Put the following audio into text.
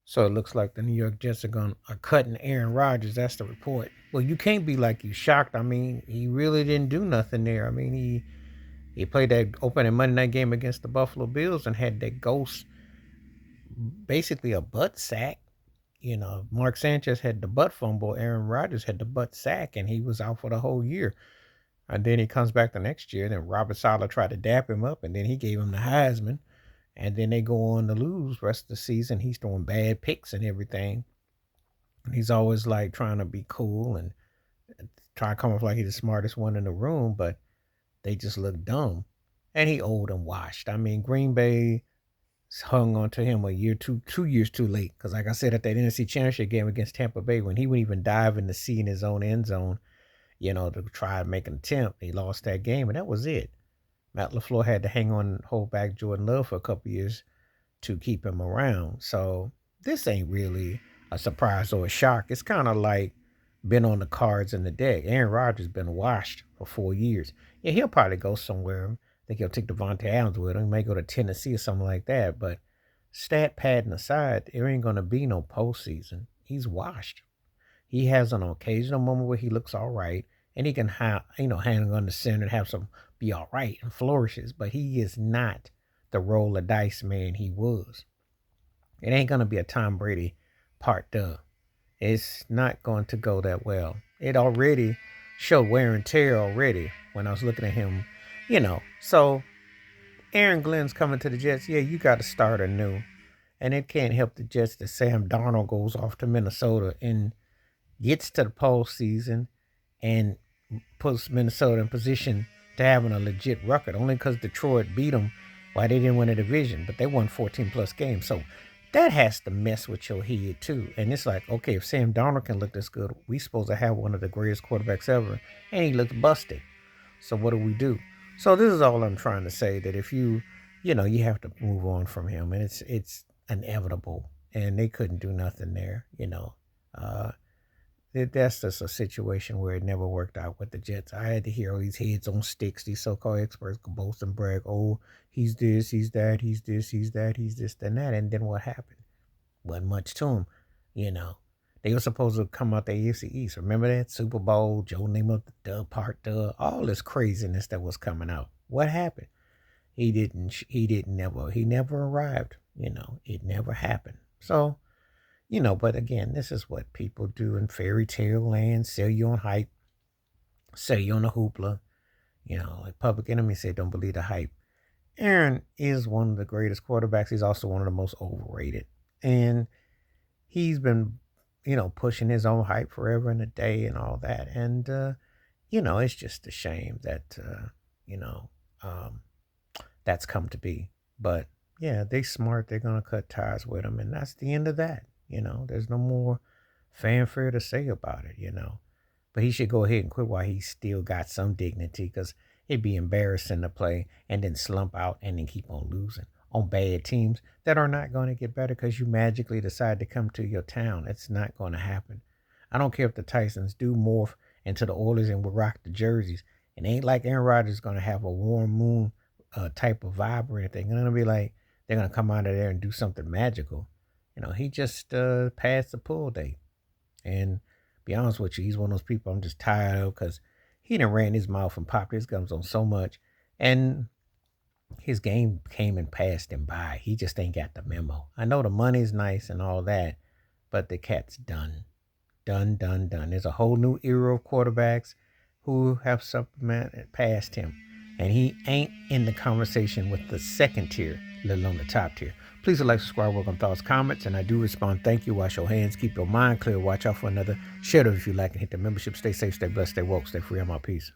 So it looks like the New York Jets are cutting Aaron Rodgers. That's the report. Well, you can't be like you shocked. I mean, he really didn't do nothing there. I mean, he played that opening Monday night game against the Buffalo Bills and had that ghost, basically a butt sack. Mark Sanchez had the butt fumble. Aaron Rodgers had the butt sack, and he was out for the whole year. And then he comes back the next year. Then Robert Sala tried to dap him up, and then he gave him the Heisman. And then they go on to lose rest of the season. He's throwing bad picks and everything. He's always like trying to be cool and try to come off like he's the smartest one in the room, but they just look dumb. And he old and washed. I mean, Green Bay hung on to him a year, 2 years too late. Because like I said, at that NFC Championship game against Tampa Bay, when he wouldn't even dive in the sea in his own end zone, to try to make an attempt, he lost that game, and that was it. Matt LaFleur had to hang on and hold back Jordan Love for a couple years to keep him around. So this ain't really a surprise or a shock. It's kind of like been on the cards in the deck. Aaron Rodgers been washed for 4 years. Yeah, he'll probably go somewhere. I think he'll take Devontae Adams with him. He may go to Tennessee or something like that. But stat padding aside, there ain't going to be no postseason. He's washed. He has an occasional moment where he looks all right, and he can hang on the center and have some be all right and flourishes. But he is not the roll of dice man he was. It ain't gonna be a Tom Brady part two. It's not going to go that well. It already showed wear and tear already when I was looking at him, So Aaron Glenn's coming to the Jets. Yeah, you got to start anew. And it can't help the Jets that Sam Darnold goes off to Minnesota and gets to the postseason and puts Minnesota in position to having a legit record, only because Detroit beat them while they didn't win a division, but they won 14 plus games. So that has to mess with your head too. And it's like, okay, if Sam Darnold can look this good, we supposed to have one of the greatest quarterbacks ever, and he looks busted. So what do we do? So this is all I'm trying to say, that if you have to move on from him, and it's inevitable, and they couldn't do nothing there. Uh, that's just a situation where it never worked out with the Jets. I had to hear all these heads on sticks, these so-called experts go boast and brag, oh, he's this, he's that, he's this, he's that, he's this, and that. And then what happened? Wasn't much to him. They were supposed to come out the AFC East. Remember that? Super Bowl, Joe Namath, the dub, part dub, all this craziness that was coming out. What happened? He never arrived. It never happened. So, but again, this is what people do in fairy tale land, sell you on hype, sell you on a hoopla. Like Public Enemy said, don't believe the hype. Aaron is one of the greatest quarterbacks. He's also one of the most overrated. And he's been, pushing his own hype forever and a day and all that. And, it's just a shame that, um, that's come to be. But yeah, they smart. They're going to cut ties with him. And that's the end of that. There's no more fanfare to say about it. But he should go ahead and quit while he's still got some dignity, because it'd be embarrassing to play and then slump out and then keep on losing on bad teams that are not going to get better because you magically decide to come to your town. It's not going to happen. I don't care if the Tysons do morph into the Oilers and will rock the jerseys. It ain't like Aaron Rodgers is going to have a warm moon type of vibe or anything. It's going to be like they're going to come out of there and do something magical. He just passed the pull date. And be honest with you, he's one of those people I'm just tired of, because he done ran his mouth and popped his gums on so much. And his game came and passed him by. He just ain't got the memo. I know the money's nice and all that, but the cat's done. Done, done, done. There's a whole new era of quarterbacks who have supplemented past him. And he ain't in the conversation with the second tier, let alone the top tier. Please like, subscribe, welcome thoughts, comments, and I do respond. Thank you. Wash your hands. Keep your mind clear. Watch out for another. Share it if you like, and hit the membership. Stay safe, stay blessed, stay woke, stay free. I'm out. Peace.